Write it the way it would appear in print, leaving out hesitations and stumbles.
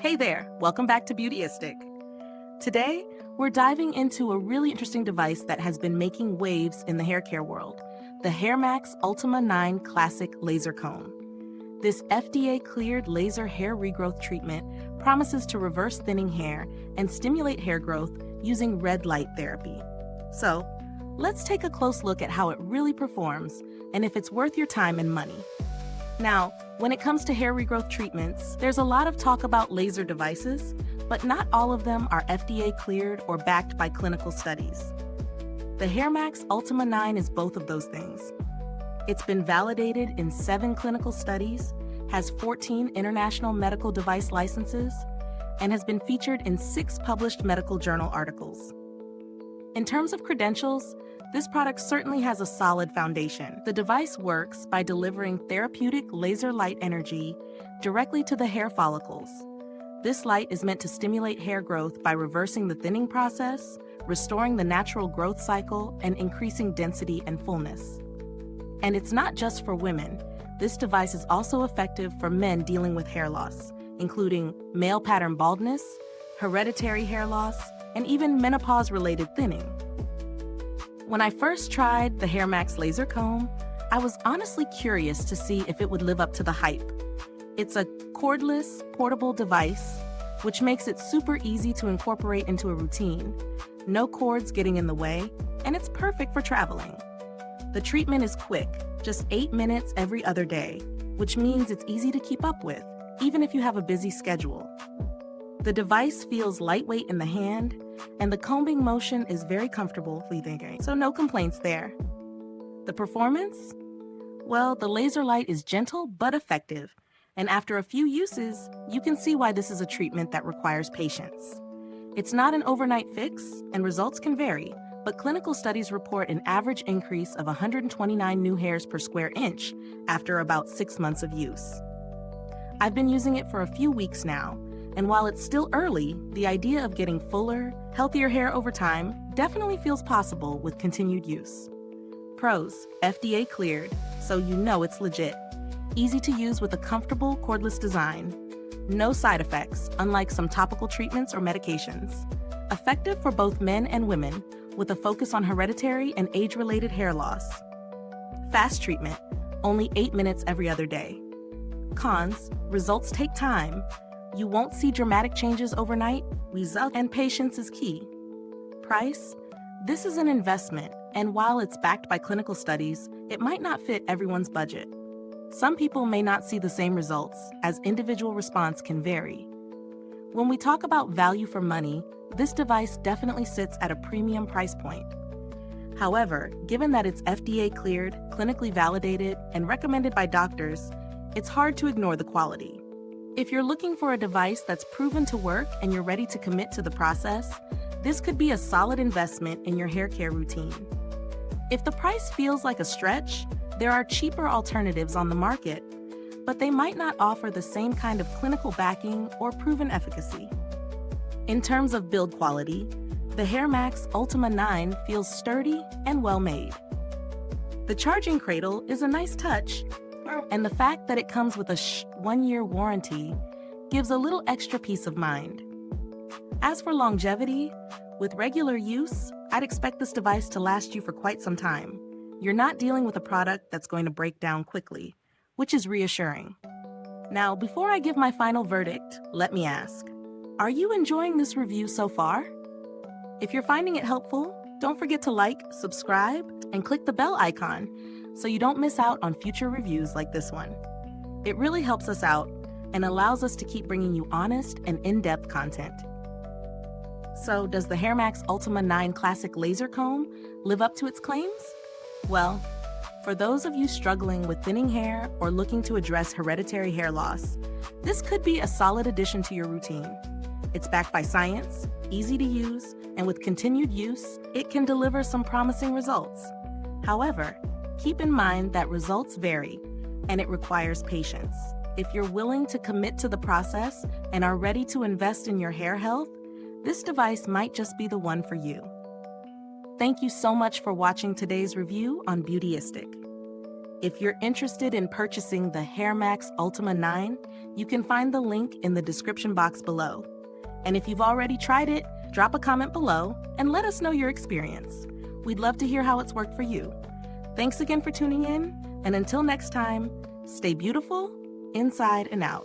Hey there, welcome back to Beautyistic. Today, we're diving into a really interesting device that has been making waves in the hair care world, the HairMax Ultima 9 Classic LaserComb. This FDA-cleared laser hair regrowth treatment promises to reverse thinning hair and stimulate hair growth using red light therapy. So, let's take a close look at how it really performs and if it's worth your time and money. Now, when it comes to hair regrowth treatments, there's a lot of talk about laser devices, but not all of them are FDA cleared or backed by clinical studies. The HairMax Ultima 9 is both of those things. It's been validated in 7 clinical studies, has 14 international medical device licenses, and has been featured in 6 published medical journal articles. In terms of credentials, this product certainly has a solid foundation. The device works by delivering therapeutic laser light energy directly to the hair follicles. This light is meant to stimulate hair growth by reversing the thinning process, restoring the natural growth cycle, and increasing density and fullness. And it's not just for women. This device is also effective for men dealing with hair loss, including male pattern baldness, hereditary hair loss, and even menopause-related thinning. When I first tried the HairMax LaserComb, I was honestly curious to see if it would live up to the hype. It's a cordless, portable device, which makes it super easy to incorporate into a routine. No cords getting in the way, and it's perfect for traveling. The treatment is quick, just 8 minutes every other day, which means it's easy to keep up with, even if you have a busy schedule. The device feels lightweight in the hand, and the combing motion is very comfortable, so no complaints there. The performance? Well, the laser light is gentle but effective, and after a few uses, you can see why this is a treatment that requires patience. It's not an overnight fix, and results can vary, but clinical studies report an average increase of 129 new hairs per square inch after about 6 months of use. I've been using it for a few weeks now, and while it's still early, the idea of getting fuller, healthier hair over time definitely feels possible with continued use. Pros: FDA cleared, so you know it's legit. Easy to use with a comfortable cordless design. No side effects, unlike some topical treatments or medications. Effective for both men and women, with a focus on hereditary and age-related hair loss. Fast treatment, only 8 minutes every other day. Cons: results take time. You won't see dramatic changes overnight, and patience is key. Price? This is an investment, and while it's backed by clinical studies, it might not fit everyone's budget. Some people may not see the same results, as individual response can vary. When we talk about value for money, this device definitely sits at a premium price point. However, given that it's FDA cleared, clinically validated, and recommended by doctors, it's hard to ignore the quality. If you're looking for a device that's proven to work and you're ready to commit to the process, this could be a solid investment in your hair care routine. If the price feels like a stretch, there are cheaper alternatives on the market, but they might not offer the same kind of clinical backing or proven efficacy. In terms of build quality, the HairMax Ultima 9 feels sturdy and well-made. The charging cradle is a nice touch, and the fact that it comes with a 1-year warranty gives a little extra peace of mind. As for longevity, with regular use, I'd expect this device to last you for quite some time. You're not dealing with a product that's going to break down quickly, which is reassuring. Now, before I give my final verdict, let me ask, are you enjoying this review so far? If you're finding it helpful, don't forget to like, subscribe, and click the bell icon so you don't miss out on future reviews like this one. It really helps us out and allows us to keep bringing you honest and in-depth content. So, does the HairMax Ultima 9 Classic LaserComb live up to its claims? Well, for those of you struggling with thinning hair or looking to address hereditary hair loss, this could be a solid addition to your routine. It's backed by science, easy to use, and with continued use, it can deliver some promising results. However, keep in mind that results vary, and it requires patience. If you're willing to commit to the process and are ready to invest in your hair health, this device might just be the one for you. Thank you so much for watching today's review on Beautyistic. If you're interested in purchasing the HairMax Ultima 9, you can find the link in the description box below. And if you've already tried it, drop a comment below and let us know your experience. We'd love to hear how it's worked for you. Thanks again for tuning in, and until next time, stay beautiful, inside and out.